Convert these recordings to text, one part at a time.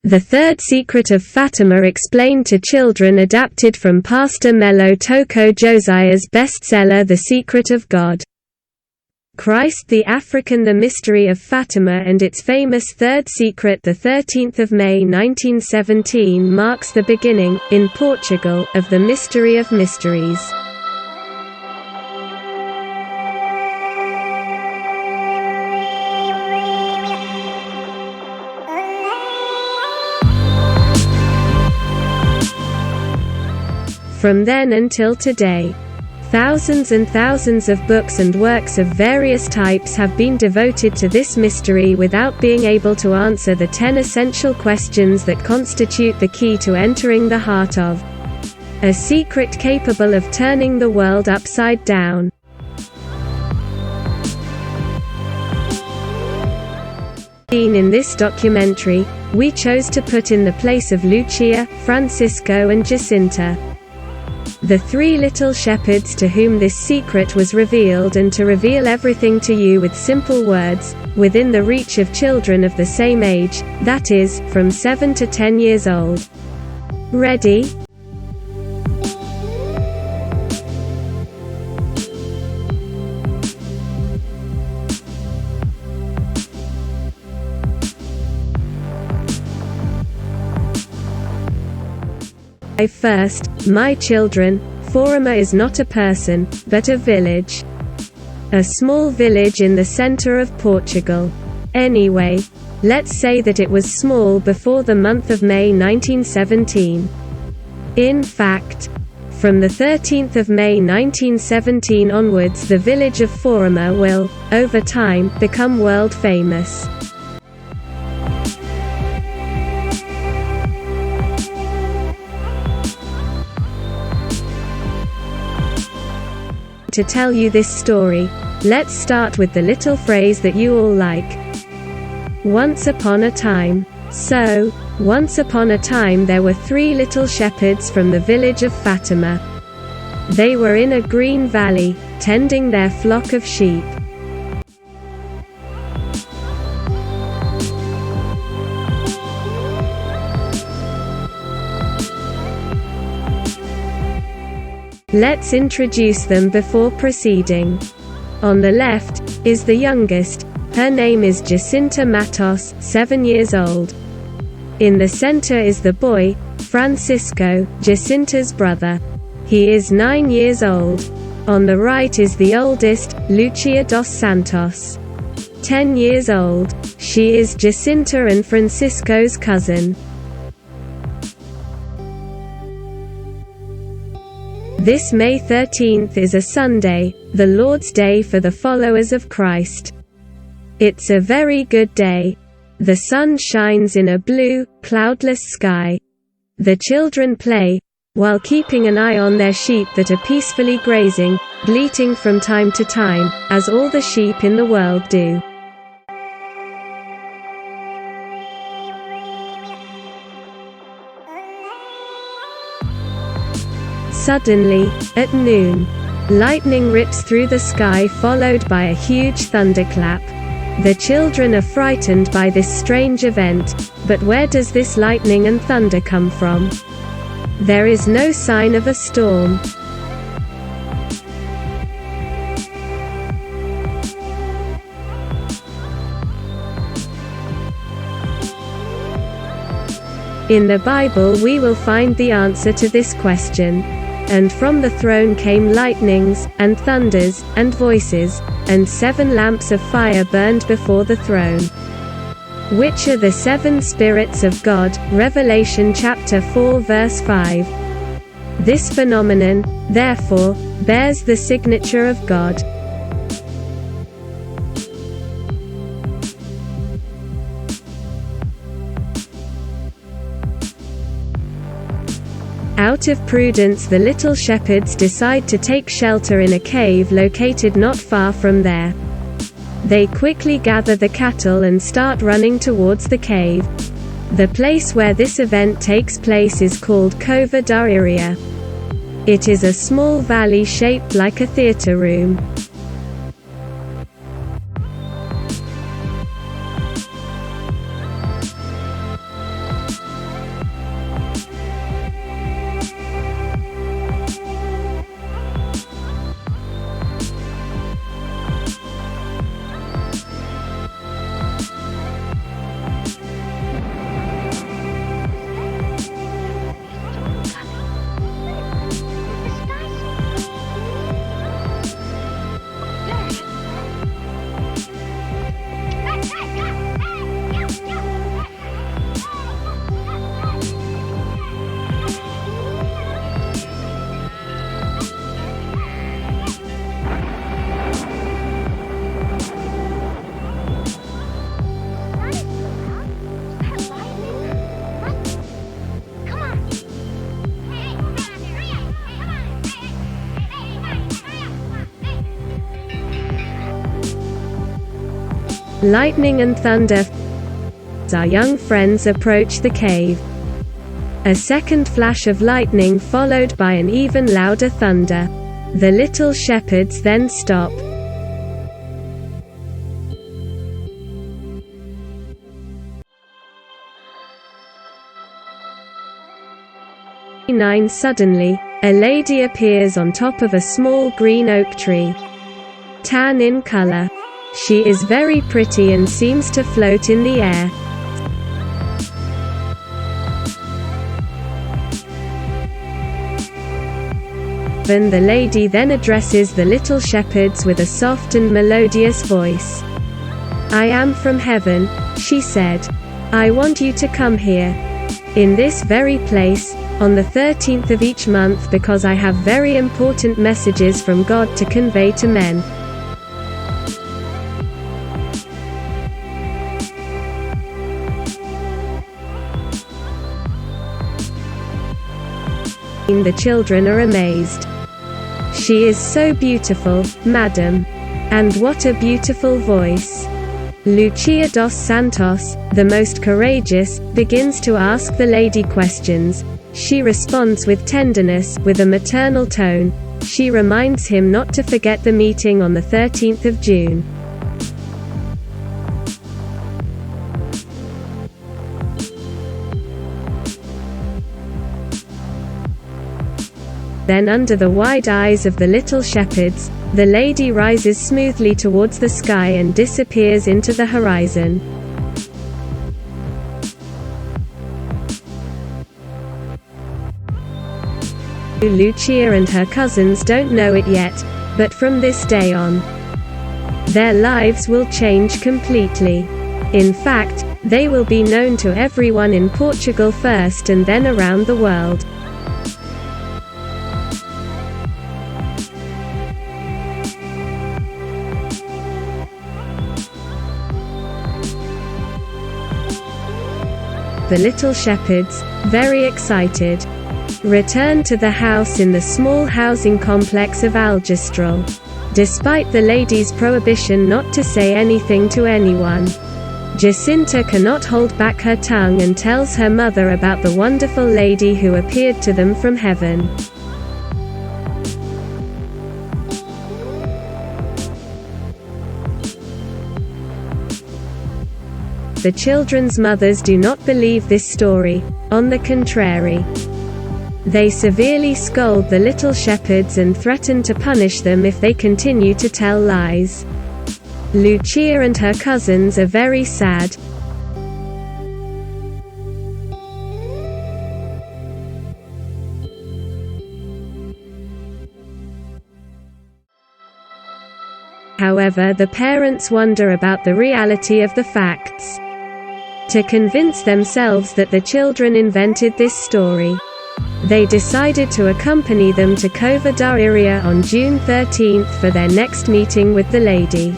The Third Secret of Fatima explained to children, adapted from Pastor Melo Toko Josiah's bestseller The Secret of God. Christ the African. The Mystery of Fatima and its famous Third Secret. The 13th of May 1917 marks the beginning, in Portugal, of the Mystery of Mysteries. From then until today, thousands and thousands of books and works of various types have been devoted to this mystery without being able to answer the 10 essential questions that constitute the key to entering the heart of a secret capable of turning the world upside down. In this documentary, we chose to put in the place of Lucia, Francisco and Jacinta, the three little shepherds to whom this secret was revealed, and to reveal everything to you with simple words, within the reach of children of the same age, that is, from 7 to 10 years old. Ready? First, my children, Fatima is not a person, but a village. A small village in the center of Portugal. Anyway, let's say that it was small before the month of May 1917. In fact, from the 13th of May 1917 onwards, the village of Fatima will, over time, become world famous. To tell you this story, let's start with the little phrase that you all like. Once upon a time. So, once upon a time there were three little shepherds from the village of Fatima. They were in a green valley, tending their flock of sheep. Let's introduce them before proceeding. On the left is the youngest. Her name is Jacinta Matos, 7 years old. In the center is the boy, Francisco, Jacinta's brother. He is 9 years old. On the right is the oldest, Lucia dos Santos, 10 years old. She is Jacinta and Francisco's cousin. This May 13th is a Sunday, the Lord's Day for the followers of Christ. It's a very good day. The sun shines in a blue, cloudless sky. The children play, while keeping an eye on their sheep that are peacefully grazing, bleating from time to time, as all the sheep in the world do. Suddenly, at noon, lightning rips through the sky, followed by a huge thunderclap. The children are frightened by this strange event, but where does this lightning and thunder come from? There is no sign of a storm. In the Bible we will find the answer to this question. And from the throne came lightnings, and thunders, and voices, and 7 lamps of fire burned before the throne. Which are the 7 spirits of God? Revelation chapter 4 verse 5. This phenomenon, therefore, bears the signature of God. Out of prudence, the little shepherds decide to take shelter in a cave located not far from there. They quickly gather the cattle and start running towards the cave. The place where this event takes place is called Cova da Iria. It is a small valley shaped like a theater room. Lightning and thunder. Our young friends approach the cave. A second flash of lightning followed by an even louder thunder. The little shepherds then stop. Suddenly, a lady appears on top of a small green oak tree. Tan in color. She is very pretty and seems to float in the air. The lady then addresses the little shepherds with a soft and melodious voice. "I am from heaven," she said. "I want you to come here. In this very place, on the 13th of each month, because I have very important messages from God to convey to men." The children are amazed. "She is so beautiful, madam. And what a beautiful voice." Lucia dos Santos, the most courageous, begins to ask the lady questions. She responds with tenderness, with a maternal tone. She reminds him not to forget the meeting on the 13th of June. Then under the wide eyes of the little shepherds, the lady rises smoothly towards the sky and disappears into the horizon. Lucia and her cousins don't know it yet, but from this day on, their lives will change completely. In fact, they will be known to everyone in Portugal first and then around the world. The little shepherds, very excited, return to the house in the small housing complex of Aljustrel. Despite the lady's prohibition not to say anything to anyone, Jacinta cannot hold back her tongue and tells her mother about the wonderful lady who appeared to them from heaven. The children's mothers do not believe this story. On the contrary, they severely scold the little shepherds and threaten to punish them if they continue to tell lies. Lucia and her cousins are very sad. However, the parents wonder about the reality of the facts. To convince themselves that the children invented this story, they decided to accompany them to Cova da Iria on June 13th for their next meeting with the lady.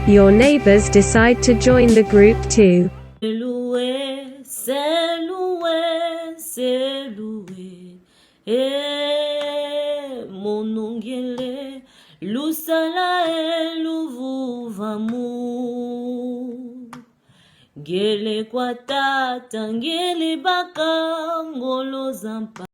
Your neighbors decide to join the group too. Ngele kwa tata ngele baka ngolo zampa